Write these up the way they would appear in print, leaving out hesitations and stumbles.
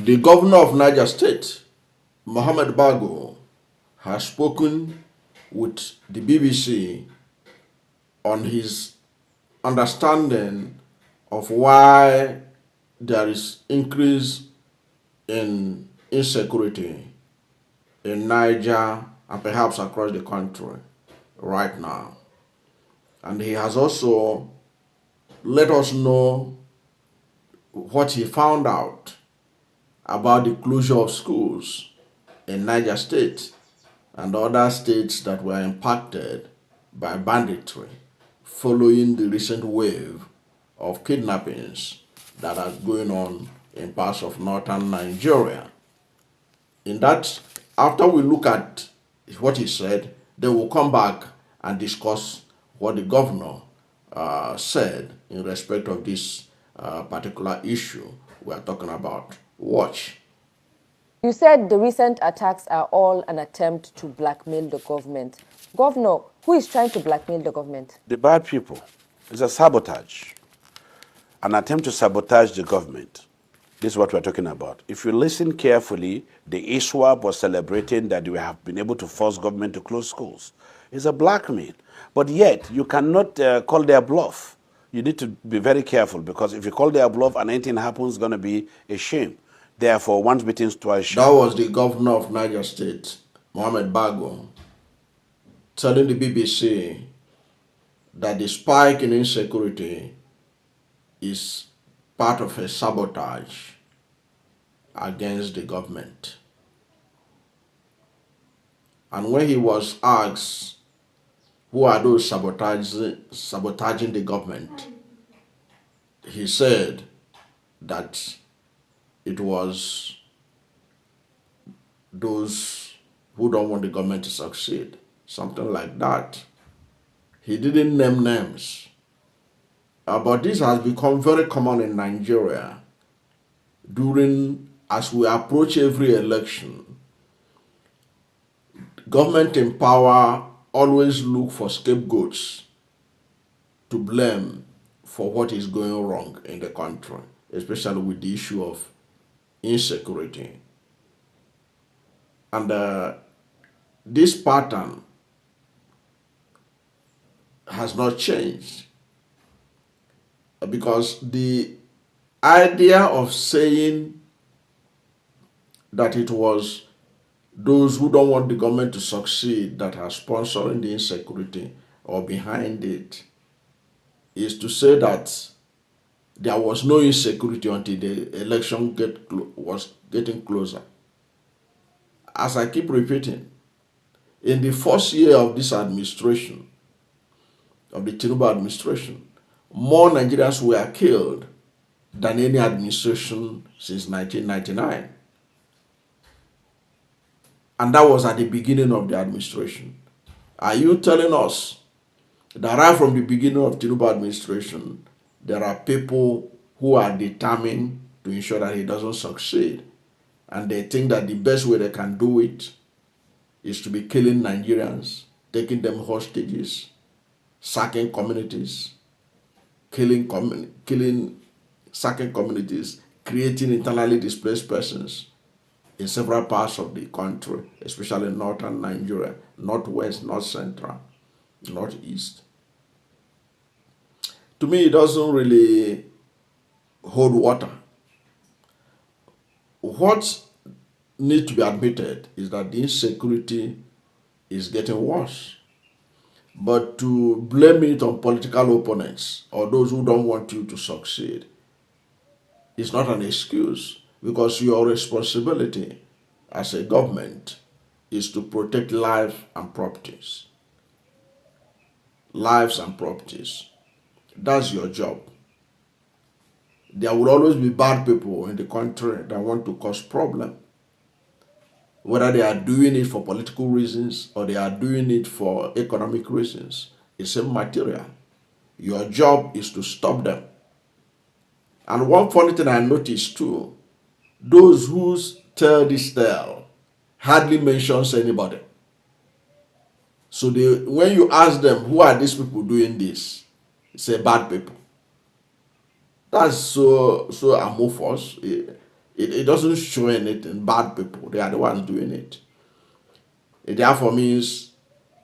The governor of Niger State, Mohammed Bago, has spoken with the BBC on his understanding of why there is increase in insecurity in Niger and perhaps across the country right now. And he has also let us know what he found out about the closure of schools in Niger State and other states that were impacted by banditry following the recent wave of kidnappings that are going on in parts of northern Nigeria. In that, after we look at what he said, then we'll come back and discuss what the governor said in respect of this particular issue we are talking about. Watch. You said the recent attacks are all an attempt to blackmail the government. Governor, who is trying to blackmail the government? The bad people. It's a sabotage, an attempt to sabotage the government. This is what we're talking about. If you listen carefully, the ISWAP was celebrating that we have been able to force government to close schools. It's a blackmail. But yet, you cannot call their bluff. You need to be very careful, because if you call their bluff and anything happens, it's going to be a shame. Therefore, once bitten, twice shy. That was the governor of Niger State, Mohammed Bago, telling the BBC that the spike in insecurity is part of a sabotage against the government. And when he was asked who are those sabotaging the government, he said that it was those who don't want the government to succeed, something like that. He didn't name names. But this has become very common in Nigeria as we approach every election. Government in power always look for scapegoats to blame for what is going wrong in the country, especially with the issue of insecurity. And this pattern has not changed, because the idea of saying that it was those who don't want the government to succeed that are sponsoring the insecurity or behind it is to say that there was no insecurity until the election was getting closer. As I keep repeating, in the first year of this administration, of the Tinubu administration, more Nigerians were killed than any administration since 1999. And that was at the beginning of the administration. Are you telling us that right from the beginning of Tinubu administration, there are people who are determined to ensure that he doesn't succeed, and they think that the best way they can do it is to be killing Nigerians, taking them hostages, sacking communities, sacking communities, creating internally displaced persons in several parts of the country, especially in northern Nigeria, northwest, north central, northeast? To me, it doesn't really hold water. What needs to be admitted is that the insecurity is getting worse. But to blame it on political opponents or those who don't want you to succeed is not an excuse, because your responsibility as a government is to protect lives and properties. Lives and properties. That's your job. There will always be bad people in the country that want to cause problem. Whether they are doing it for political reasons or they are doing it for economic reasons, it's same material. Your job is to stop them. And one funny thing I noticed too, those who tell this tale hardly mentions anybody. So when you ask them, who are these people doing this? Say bad people. That's so amorphous. It doesn't show anything. Bad people, they are the ones doing it. It therefore means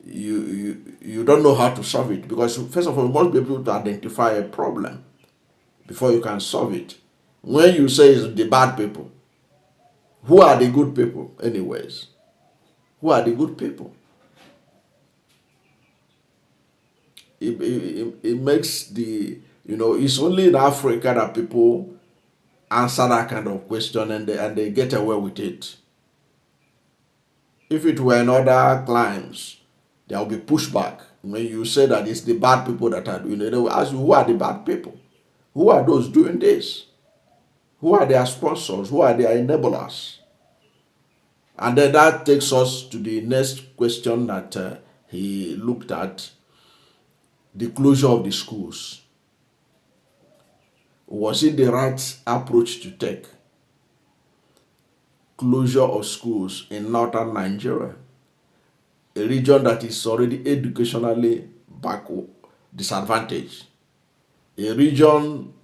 you don't know how to solve it, because first of all, you must be able to identify a problem before you can solve it. When you say it's the bad people, who are the good people anyways? Who are the good people? It makes it's only in Africa that people answer that kind of question, and they get away with it. If it were in other climes, there will be pushback. When you say that it's the bad people that are doing it, they will ask you, who are the bad people? Who are those doing this? Who are their sponsors? Who are their enablers? And then that takes us to the next question that he looked at: the closure of the schools. Was it the right approach to take? Closure of schools in northern Nigeria, a region that is already educationally backward, disadvantaged, a region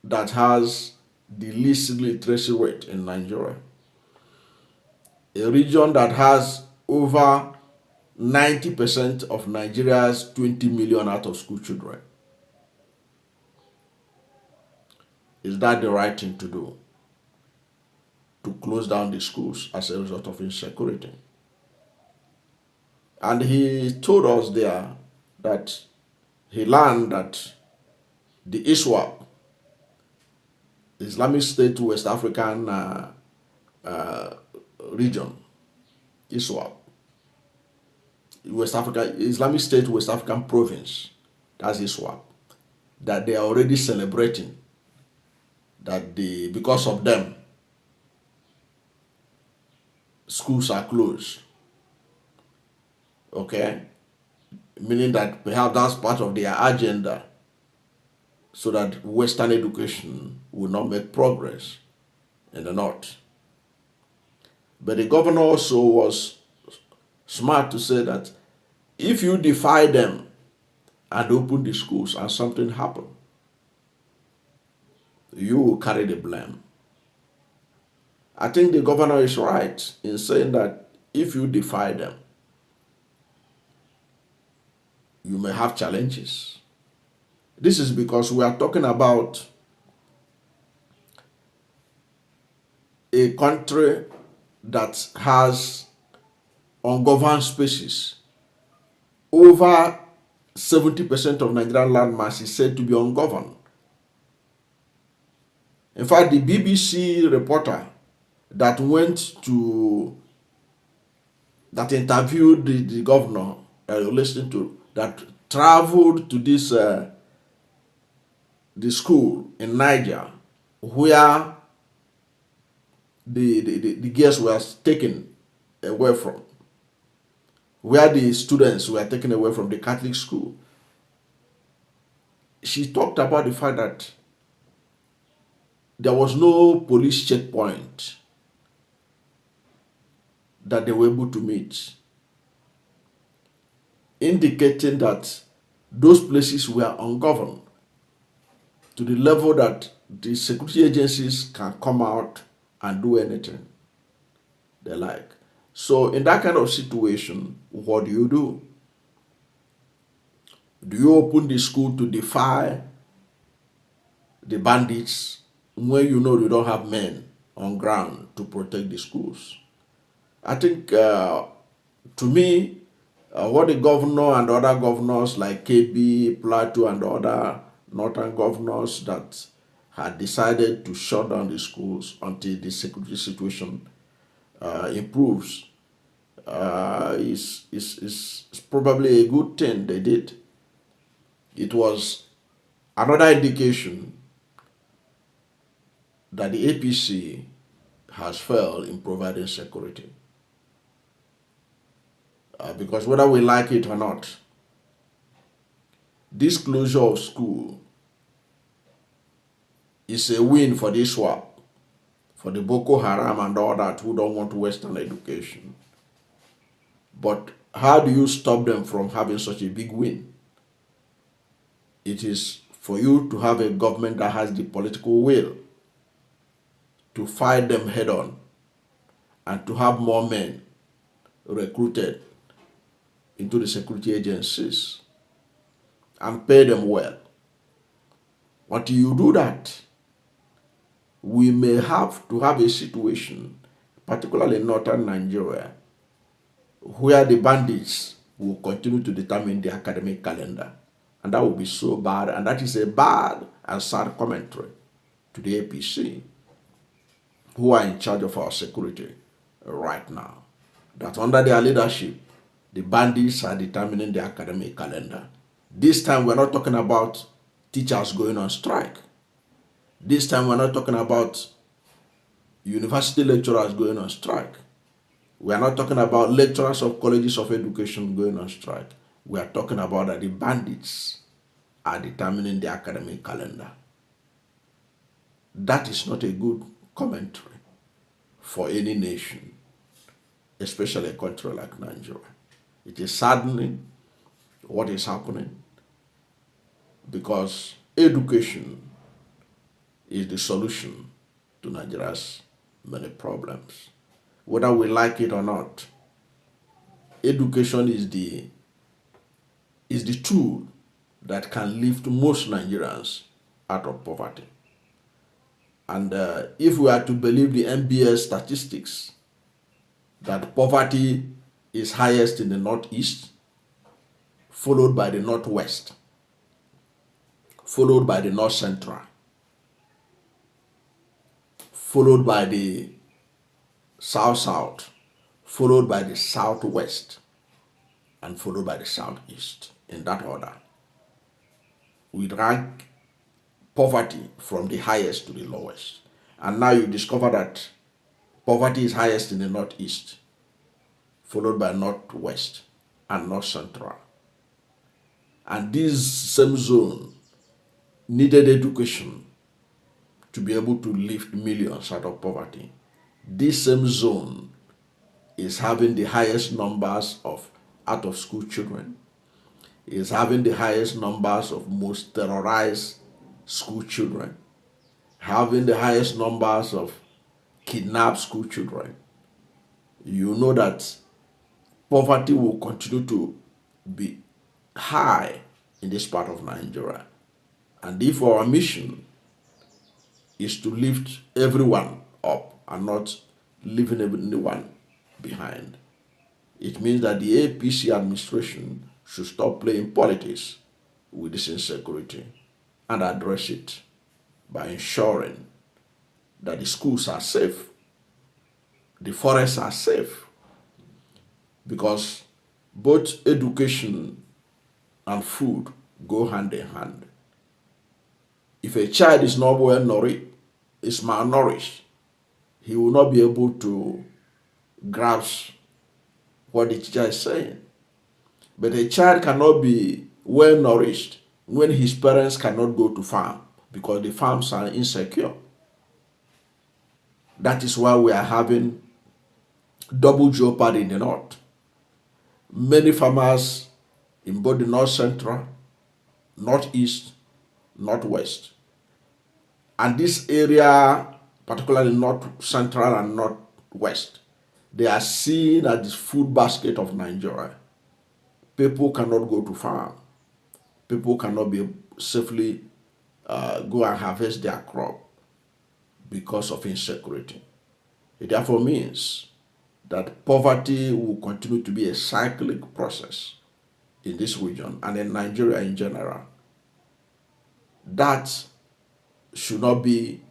that has the least literacy rate in Nigeria, a region that has over 90% of Nigeria's 20 million out of school children. Is that the right thing to do? To close down the schools as a result of insecurity? And he told us there that he learned that the ISWAP, Islamic State West African region, ISWAP, West Africa, Islamic State West African province, that's ISWAP, that they are already celebrating that because of them, schools are closed. Okay? Meaning that perhaps that's part of their agenda, so that Western education will not make progress in the North. But the governor also was smart to say that if you defy them and open the schools and something happens, you will carry the blame. I think the governor is right in saying that if you defy them, you may have challenges. This is because we are talking about a country that has ungoverned spaces. Over 70% of Nigerian landmass is said to be ungoverned. In fact, the BBC reporter that interviewed the governor you're listening to, that traveled to the school in Niger, where the girls were taken away from, where the students were taken away from the Catholic school. She talked about the fact that there was no police checkpoint that they were able to meet, indicating that those places were ungoverned to the level that the security agencies can come out and do anything they like. So in that kind of situation, what do you do? Do you open the school to defy the bandits when you know you don't have men on ground to protect the schools? I think, to me, what the governor and other governors like KB, Plateau, and other northern governors that had decided to shut down the schools until the security situation improves is probably a good thing they did. It was another indication that the APC has failed in providing security. Because whether we like it or not, this closure of school is a win for the ISWAP, for the Boko Haram and all that who don't want Western education. But how do you stop them from having such a big win? It is for you to have a government that has the political will to fight them head on and to have more men recruited into the security agencies and pay them well. Until you do that, we may have to have a situation, particularly in northern Nigeria, where the bandits will continue to determine the academic calendar. And that will be so bad, and that is a bad and sad commentary to the APC, who are in charge of our security right now. That under their leadership, the bandits are determining the academic calendar. This time we're not talking about teachers going on strike. This time we're not talking about university lecturers going on strike. We are not talking about lecturers of colleges of education going on strike. We are talking about that the bandits are determining the academic calendar. That is not a good commentary for any nation, especially a country like Nigeria. It is saddening what is happening, because education is the solution to Nigeria's many problems. Whether we like it or not, education is the tool that can lift most Nigerians out of poverty. And if we are to believe the NBS statistics, that poverty is highest in the Northeast, followed by the Northwest, followed by the North Central, followed by the South-South, followed by the Southwest, and followed by the Southeast, in that order. We rank poverty from the highest to the lowest. And now you discover that poverty is highest in the Northeast, followed by Northwest and North Central. And this same zone needed education to be able to lift millions out of poverty. This same zone is having the highest numbers of out-of-school children, is having the highest numbers of most terrorized school children, having the highest numbers of kidnapped school children. You know that poverty will continue to be high in this part of Nigeria. And if our mission is to lift everyone up and not leaving anyone behind, it means that the APC administration should stop playing politics with this insecurity and address it by ensuring that the schools are safe, the forests are safe, because both education and food go hand in hand. If a child is not well nourished, is malnourished, he will not be able to grasp what the teacher is saying. But a child cannot be well nourished when his parents cannot go to farm, because the farms are insecure. That is why we are having double jeopardy in the north. Many farmers in both the North Central, Northeast, Northwest, and this area, particularly North Central and Northwest, they are seen as the food basket of Nigeria. People cannot go to farm. People cannot be safely go and harvest their crop because of insecurity. It therefore means that poverty will continue to be a cyclic process in this region and in Nigeria in general. That should not be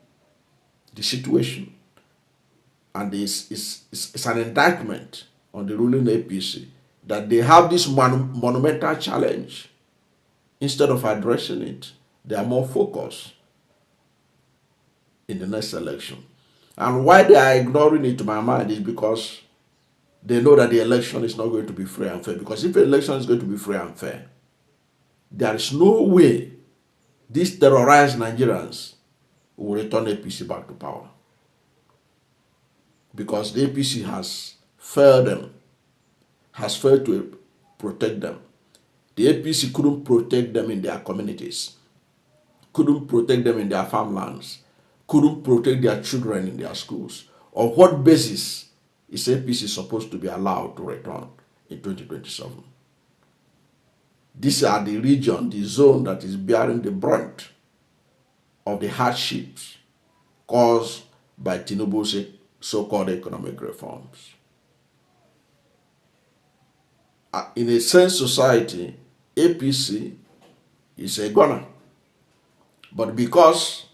the situation. And it's an indictment on the ruling APC that they have this monumental challenge. Instead of addressing it, they are more focused in the next election. And why they are ignoring it, to my mind, is because they know that the election is not going to be free and fair. Because if the election is going to be free and fair, there is no way these terrorized Nigerians will return APC back to power. Because the APC has failed them, has failed to protect them. The APC couldn't protect them in their communities, couldn't protect them in their farmlands, couldn't protect their children in their schools? On what basis is APC supposed to be allowed to return in 2027? These are the region, the zone that is bearing the brunt of the hardships caused by Tinubu's so-called economic reforms. In a sane society, APC is a goner. But because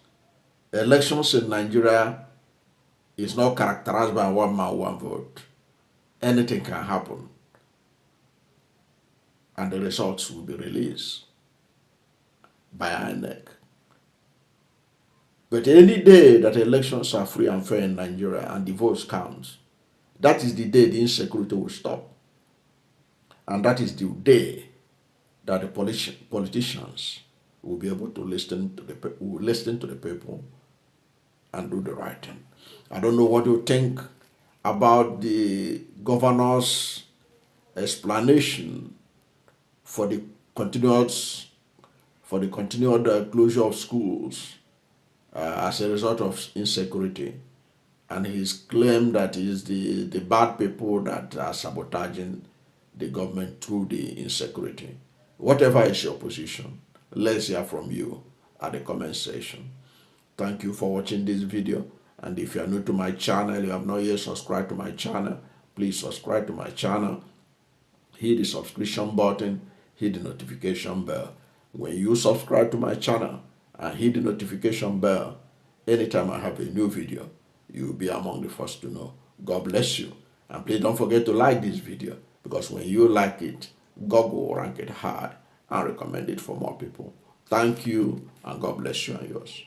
elections in Nigeria is not characterized by one man, one vote, anything can happen. And the results will be released by INEC. But any day that elections are free and fair in Nigeria and the votes count, that is the day the insecurity will stop. And that is the day that the politicians will be able to listen to the people and do the right thing. I don't know what you think about the governor's explanation for the continued closure of schools as a result of insecurity, and his claim that it is the bad people that are sabotaging the government through the insecurity. Whatever is your position, let's hear from you at the comment section. Thank you for watching this video, and if you are new to my channel, you have not yet subscribed to my channel, please subscribe to my channel, hit the subscription button, hit the notification bell. When you subscribe to my channel and hit the notification bell, anytime I have a new video, you will be among the first to know. God bless you. And please don't forget to like this video, because when you like it, God will rank it high and recommend it for more people. Thank you, and God bless you and yours.